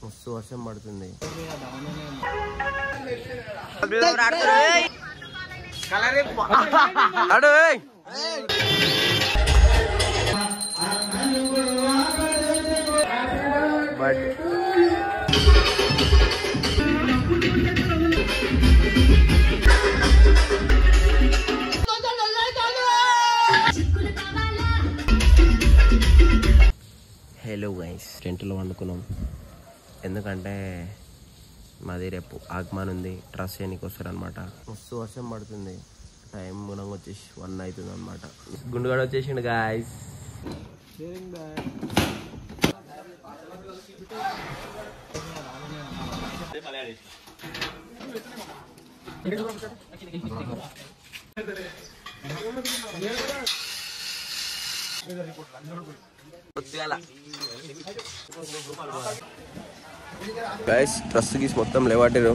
మస్తు వర్షం పడుతుంది. బట్ హలో గైస్, టెంట్లో వండుకున్నాం. ఎందుకంటే మాది రేపు ఆగమాన్ ఉంది, ట్రస్ చేయడానికి వస్తారు అనమాట. మస్తు వర్షం పడుతుంది. టైం గుణంగా వచ్చేసి 1 అవుతుంది అనమాట. గుండుగాడు వచ్చేసిండు గాయస్. గైస్ డ్రెస్ గీసి మొత్తం లేవాటారు.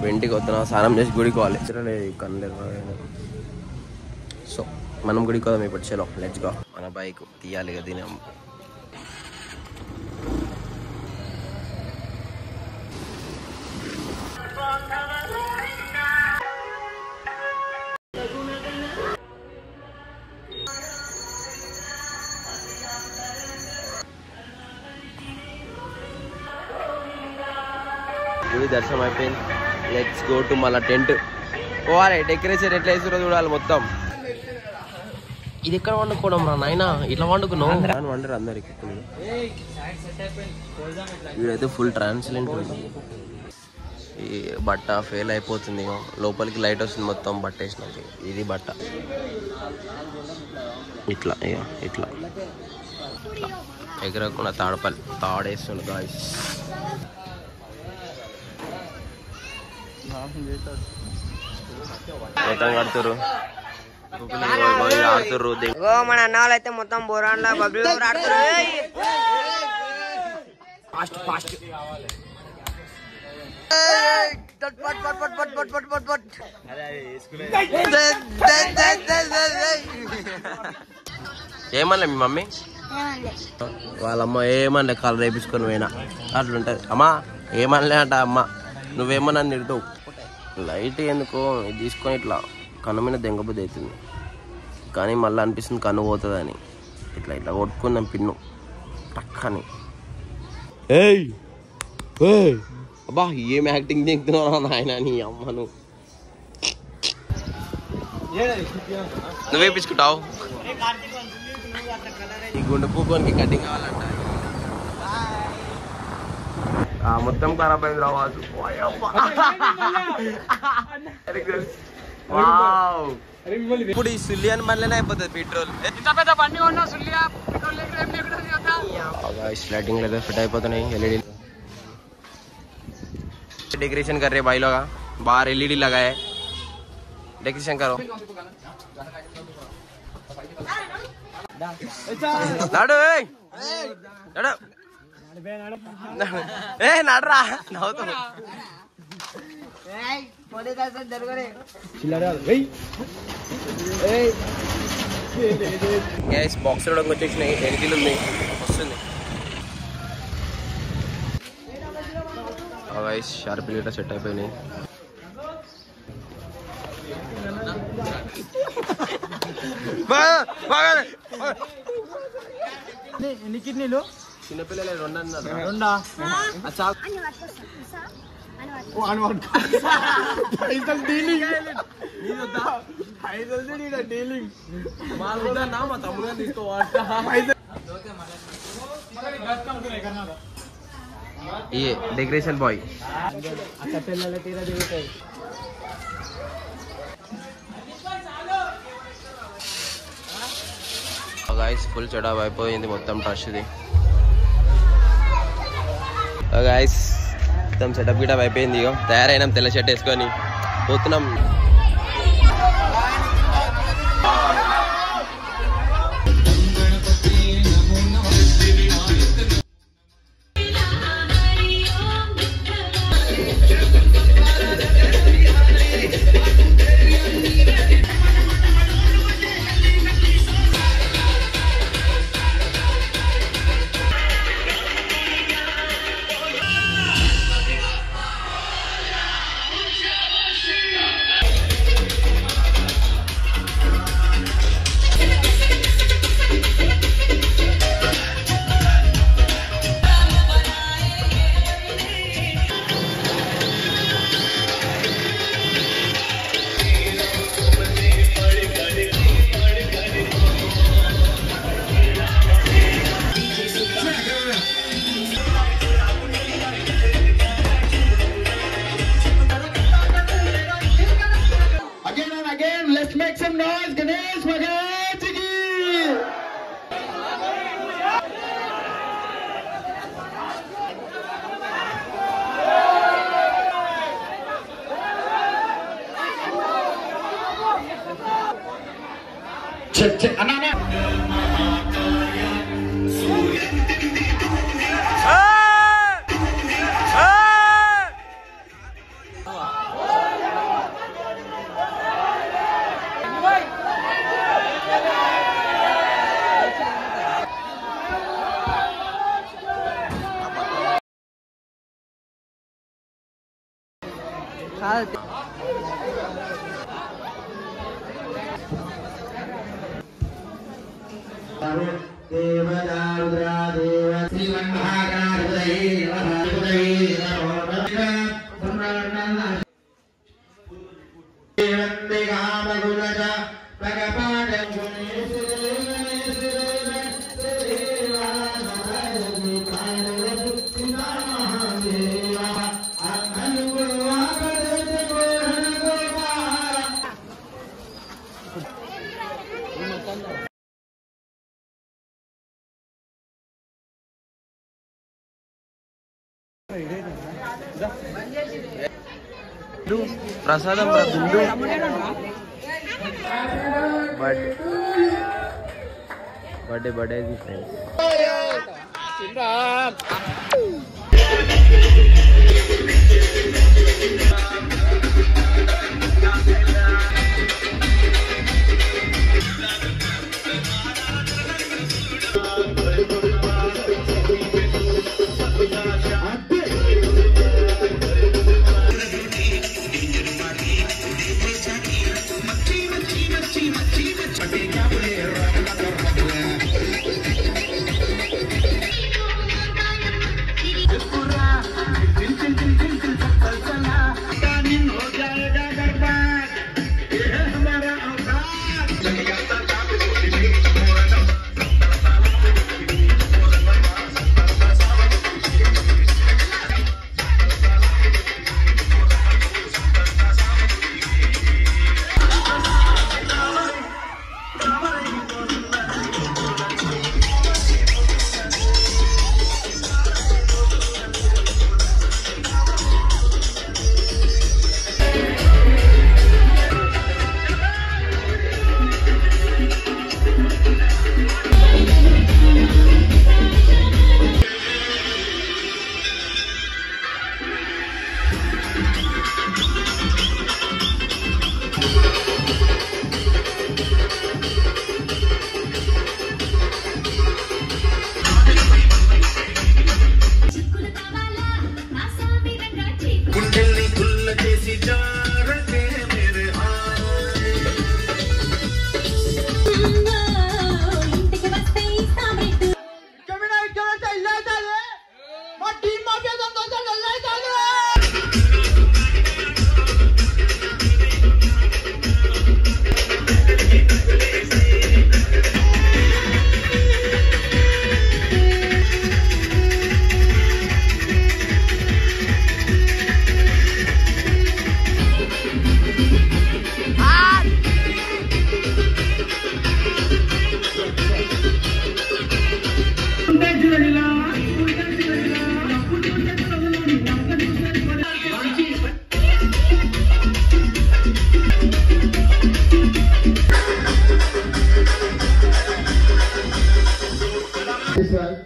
వెంటికి వస్తున్నా, స్నానం చేసి గుడికి పోవాలి. కనలేదు. సో మనం గుడికి పోదాం ఇప్పుడు. చలో లెట్స్ గో. మన బైక్ తీయాలి కదా దీని. గుడి దర్శనం అయిపోయింది. లెట్స్ గో టు మళ్ళా టెంట్ పోవాలి. డెకరేషన్ ఎట్లా వేసారో చూడాలి మొత్తం. ఇది ఎక్కడ వండుకోవడం రా నాయన, ఇట్లా వండుకున్నావు వండరు అందరికి. వీడైతే ఫుల్ ట్రాన్స్లెంట్. ఈ బట్ట ఫెయిల్ అయిపోతుంది. లోపలికి లైట్ వస్తుంది మొత్తం బట్ట వేసినది. ఇది బట్ట ఇట్లా ఇట్లా ఎగరకుండా తాడేస్తుంది గాయస్. మొత్తం కడుతురు ఆడుతుర్రు. మన అన్న వాళ్ళు అయితే మొత్తం బోరాన్లా బబ్లీ ఆడుతురు. ఏమన్నా మీ మమ్మీ వాళ్ళమ్మ ఏమన్నా కలర్ వేయించుకొని పోయినా అట్లుంటది. అమ్మా ఏమనలే అంట అమ్మ, నువ్వేమన్నా నిడుతావు. లైట్ ఎందుకో ఇది తీసుకొని ఇట్లా కన్ను మీద దెంగబుద్ధి అవుతుంది. కానీ మళ్ళీ అనిపిస్తుంది కన్ను పోతుందని. ఇట్లా ఇట్లా కొట్టుకుందాం పిన్ను టక్కని. అబ్బా ఏం యాక్టింగ్ దిగుతున్నావు నాయన నీ అమ్మను. నువ్వేపించుకుంటావు. ఈ గుండె పూకోనికి కటింగ్ కావాలంట. మొత్తం ఖరాబ్ అయింది రావచ్చు. ఇప్పుడు ఈ సుల్లియన్ బండ్లనే అయిపోతుంది పెట్రోల్. లైటింగ్ లేదా ఫిట్ అయిపోతున్నాయి. ఎల్ఈడి डेकोरेशन कर रहे भाई लोग. बाहर एलईडी लगाए, डेकोरेशन करो. नाडू नाडू ए नाडरा नव्हतो. గ్యాస్ బాక్స్ లో వచ్చేసినాయి. ఎన్నికలు ఉంది వస్తుంది. షార్ప్ లీటర్ సెట్ అయిపోయినాయి. ఎన్ని కిడ్నీలు? చిన్నపిల్లలు 2 అన్నారు. 2 పైసలు డీలింగ్ మా తమ్ముడు తీసుకోవాలి. ये डेकोरेशन बॉय गाइस फुल चढ़ाव అయిపోయింది మొత్తం ట్రష్ ది. गाइस మొత్తం సెటప్ గిటప్ అయిపోయింది. ఇగో తయారైనాం తెల్ల షర్ట్ వేసుకొని పోతున్నాం. उल्लास गणेश महाराज की। ప్రసాదం birthday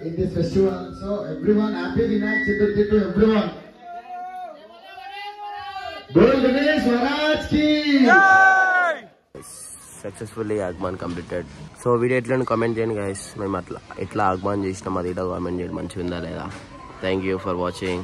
In this festival, so everyone, happy Vinayak Chaturthi to everyone. Bol Ganesh Maharaj ki. Successfully ఆగమాన్ కంప్లీటెడ్. సో వీడియో ఎట్లా కామెంట్ చేయండి గైస్. మేము ఎట్లా ఆగమాన్ చేసినాం అది కామెంట్ చేయండి, మంచిగా ఉందా లేదా. Thank you for watching.